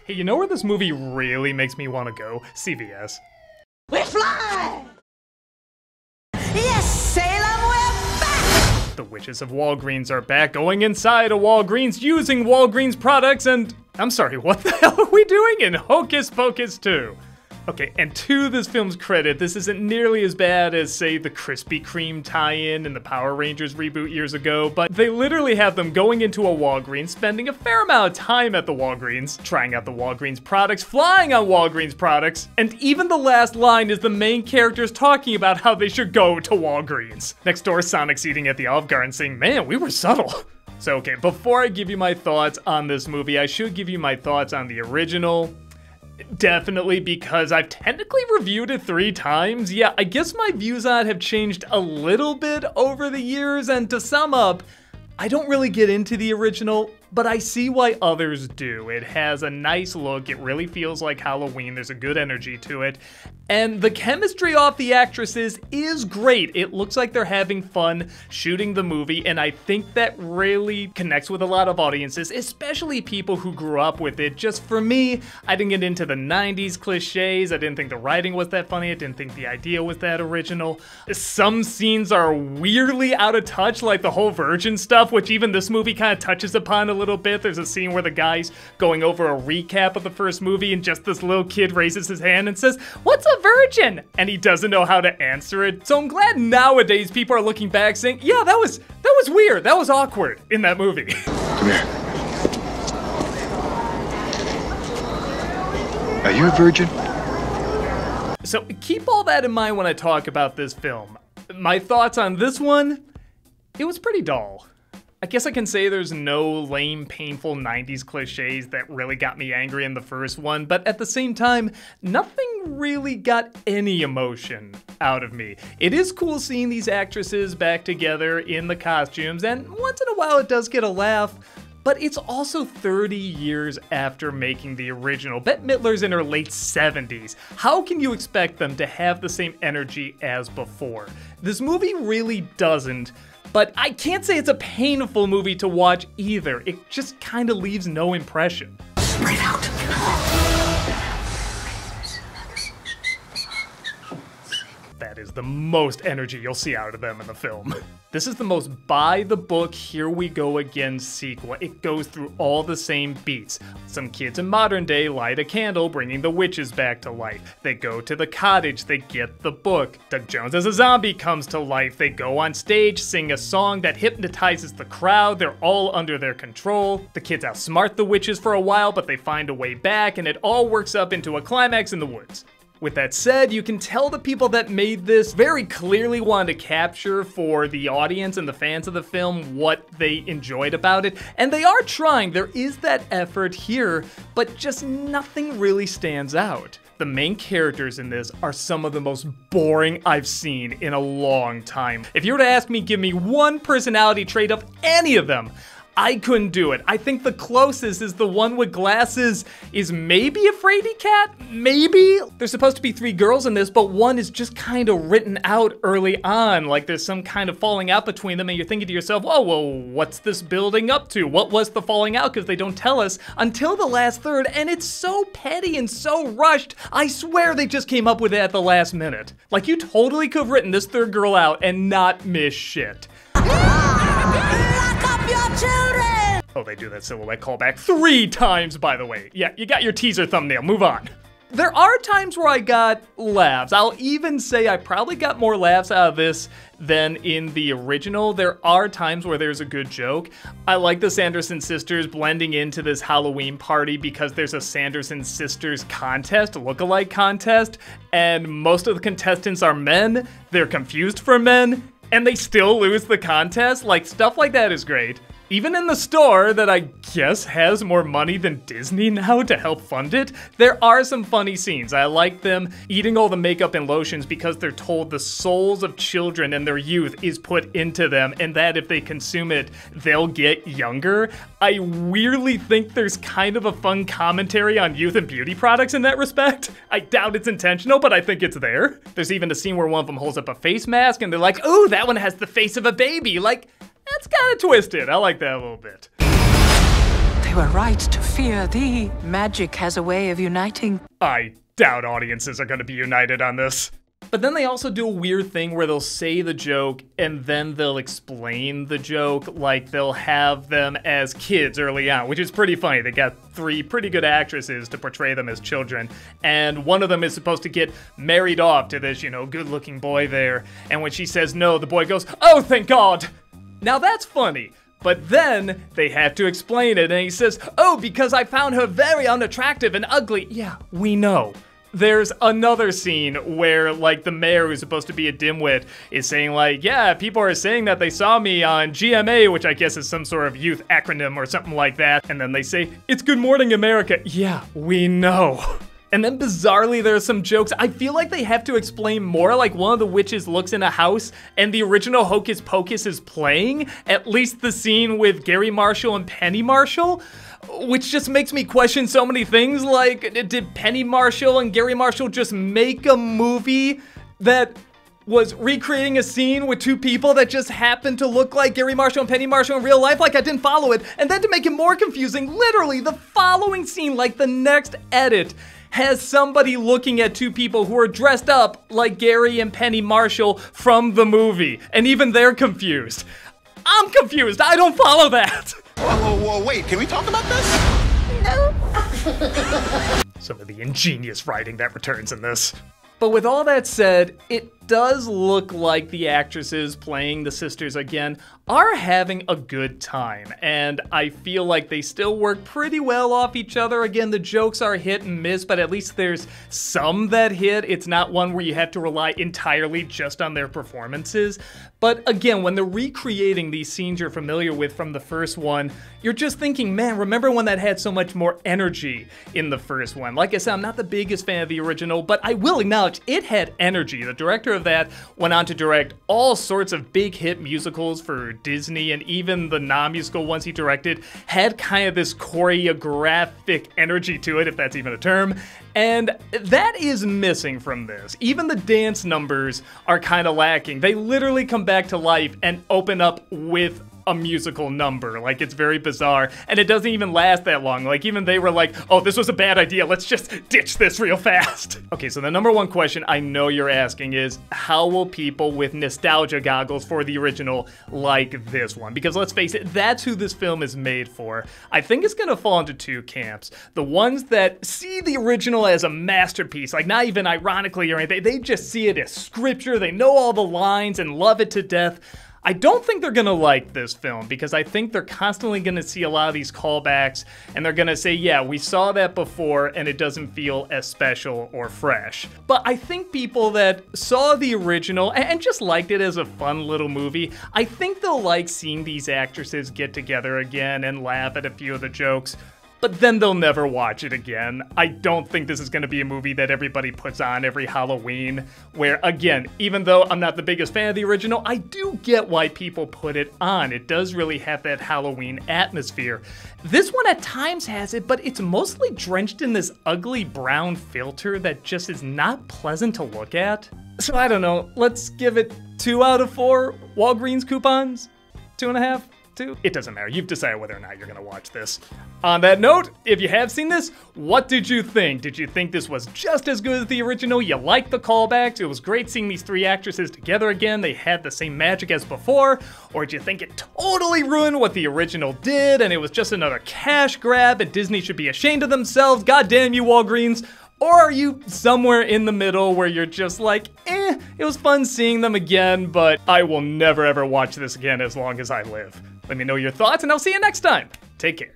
Hey, you know where this movie really makes me want to go? CVS. We fly! Yes, Salem, we're back! The witches of Walgreens are back, going inside a Walgreens using Walgreens products, and I'm sorry, what the hell are we doing in Hocus Pocus 2? Okay, and to this film's credit, this isn't nearly as bad as, say, the Krispy Kreme tie-in in the Power Rangers reboot years ago, but they literally have them going into a Walgreens, spending a fair amount of time at the Walgreens, trying out the Walgreens products, flying on Walgreens products, and even the last line is the main characters talking about how they should go to Walgreens. Next door, Sonic's eating at the Olive Garden saying, man, we were subtle. So, okay, before I give you my thoughts on this movie, I should give you my thoughts on the original. Definitely, because I've technically reviewed it 3 times. Yeah, I guess my views on it have changed a little bit over the years, and to sum up, I don't really get into the original, but I see why others do. It has a nice look, it really feels like Halloween, there's a good energy to it, and the chemistry off the actresses is great. It looks like they're having fun shooting the movie, and I think that really connects with a lot of audiences, especially people who grew up with it. Just for me, I didn't get into the 90s cliches, I didn't think the writing was that funny, I didn't think the idea was that original. Some scenes are weirdly out of touch, like the whole virgin stuff, which even this movie kind of touches upon a little bit. There's a scene where the guy's going over a recap of the first movie, and just this little kid raises his hand and says, "What's a virgin?" And he doesn't know how to answer it. So I'm glad nowadays people are looking back saying, yeah, that was weird, that was awkward in that movie. Come here. Are you a virgin? So keep all that in mind when I talk about this film. My thoughts on this one, it was pretty dull. I guess I can say there's no lame, painful 90s cliches that really got me angry in the first one, but at the same time, nothing really got any emotion out of me. It is cool seeing these actresses back together in the costumes, and once in a while it does get a laugh, but it's also 30 years after making the original. Bette Midler's in her late 70s. How can you expect them to have the same energy as before? This movie really doesn't. But I can't say it's a painful movie to watch either. It just kind of leaves no impression. Breathe out. That is the most energy you'll see out of them in the film. This is the most by-the-book, here we go again sequel. It goes through all the same beats. Some kids in modern day light a candle, bringing the witches back to life. They go to the cottage, they get the book. Doug Jones as a zombie comes to life. They go on stage, sing a song that hypnotizes the crowd. They're all under their control. The kids outsmart the witches for a while, but they find a way back, and it all works up into a climax in the woods. With that said, you can tell the people that made this very clearly wanted to capture for the audience and the fans of the film what they enjoyed about it, and they are trying. There is that effort here, but just nothing really stands out. The main characters in this are some of the most boring I've seen in a long time. If you were to ask me, give me one personality trait of any of them, I couldn't do it. I think the closest is the one with glasses is maybe a fraidy cat, maybe? There's supposed to be 3 girls in this, but one is just kind of written out early on, like there's some kind of falling out between them, and you're thinking to yourself, whoa, what's this building up to? What was the falling out? Because they don't tell us until the last third, and it's so petty and so rushed, I swear they just came up with it at the last minute. Like, you totally could have written this 3rd girl out and not miss shit. Oh, they do that silhouette callback 3 times, by the way. Yeah, you got your teaser thumbnail, move on. There are times where I got laughs. I'll even say I probably got more laughs out of this than in the original. There are times where there's a good joke. I like the Sanderson sisters blending into this Halloween party because there's a Sanderson sisters contest, lookalike contest, and most of the contestants are men. They're confused for men, and they still lose the contest. Like, stuff like that is great. Even in the store that I guess has more money than Disney now to help fund it, there are some funny scenes. I like them eating all the makeup and lotions because they're told the souls of children and their youth is put into them, and that if they consume it, they'll get younger. I weirdly think there's kind of a fun commentary on youth and beauty products in that respect. I doubt it's intentional, but I think it's there. There's even a scene where one of them holds up a face mask and they're like, "Ooh, that one has the face of a baby." Like, that's kind of twisted. I like that a little bit. They You are right to fear thee. Magic has a way of uniting. I doubt audiences are going to be united on this. But then they also do a weird thing where they'll say the joke and then they'll explain the joke, like they'll have them as kids early on, which is pretty funny. They got 3 pretty good actresses to portray them as children, and one of them is supposed to get married off to this, good-looking boy there, and when she says no, the boy goes, "Oh, thank God!" Now that's funny. But then they have to explain it, and he says, "Oh, because I found her very unattractive and ugly." Yeah, we know. There's another scene where, the mayor who's supposed to be a dimwit is saying, yeah, people are saying that they saw me on GMA, which I guess is some sort of youth acronym or something like that. And then they say, "It's Good Morning America." Yeah, we know. And then bizarrely, there are some jokes. I feel like they have to explain more. Like one of the witches looks in a house and the original Hocus Pocus is playing. At least the scene with Gary Marshall and Penny Marshall. Which just makes me question so many things, like, did Penny Marshall and Gary Marshall just make a movie that was recreating a scene with 2 people that just happened to look like Gary Marshall and Penny Marshall in real life? Like, I didn't follow it. And then to make it more confusing, literally the following scene, the next edit, has somebody looking at 2 people who are dressed up like Gary and Penny Marshall from the movie. And even they're confused. I'm confused. I don't follow that. Whoa, wait, can we talk about this? No. Some of the ingenious writing that returns in this. But with all that said, it does look like the actresses playing the sisters again are having a good time, and I feel like they still work pretty well off each other. Again, the jokes are hit and miss, but at least there's some that hit. It's not one where you have to rely entirely just on their performances. But again, when they're recreating these scenes you're familiar with from the first one, you're just thinking, man, remember when that had so much more energy in the first one? Like I said, I'm not the biggest fan of the original, but I will acknowledge it had energy. The director of that went on to direct all sorts of big hit musicals for Disney, and even the non-musical ones he directed had kind of this choreographic energy to it, if that's even a term, and that is missing from this. Even the dance numbers are kind of lacking. They literally come back to life and open up with a musical number. Like, it's very bizarre, and it doesn't even last that long. Like, even they were like, "Oh, this was a bad idea, let's just ditch this real fast." Okay, so the number one question I know you're asking is, how will people with nostalgia goggles for the original like this one? Because let's face it, that's who this film is made for. I think it's gonna fall into 2 camps. The ones that see the original as a masterpiece, like not even ironically or anything, they just see it as scripture, they know all the lines and love it to death. I don't think they're gonna like this film, because I think they're constantly gonna see a lot of these callbacks, and they're gonna say, yeah, we saw that before and it doesn't feel as special or fresh. But I think people that saw the original and just liked it as a fun little movie, I think they'll like seeing these actresses get together again and laugh at a few of the jokes. But then they'll never watch it again. I don't think this is going to be a movie that everybody puts on every Halloween, where, again, even though I'm not the biggest fan of the original, I do get why people put it on. It does really have that Halloween atmosphere. This one at times has it, but it's mostly drenched in this ugly brown filter that just is not pleasant to look at. So I don't know, let's give it 2 out of 4 Walgreens coupons? 2.5? It doesn't matter. You've decided whether or not you're going to watch this. On that note, if you have seen this, what did you think? Did you think this was just as good as the original? You liked the callbacks? It was great seeing these 3 actresses together again. They had the same magic as before. Or did you think it totally ruined what the original did and it was just another cash grab and Disney should be ashamed of themselves? God damn you, Walgreens. Or are you somewhere in the middle where you're just like, it was fun seeing them again, but I will never ever watch this again as long as I live? Let me know your thoughts, and I'll see you next time. Take care.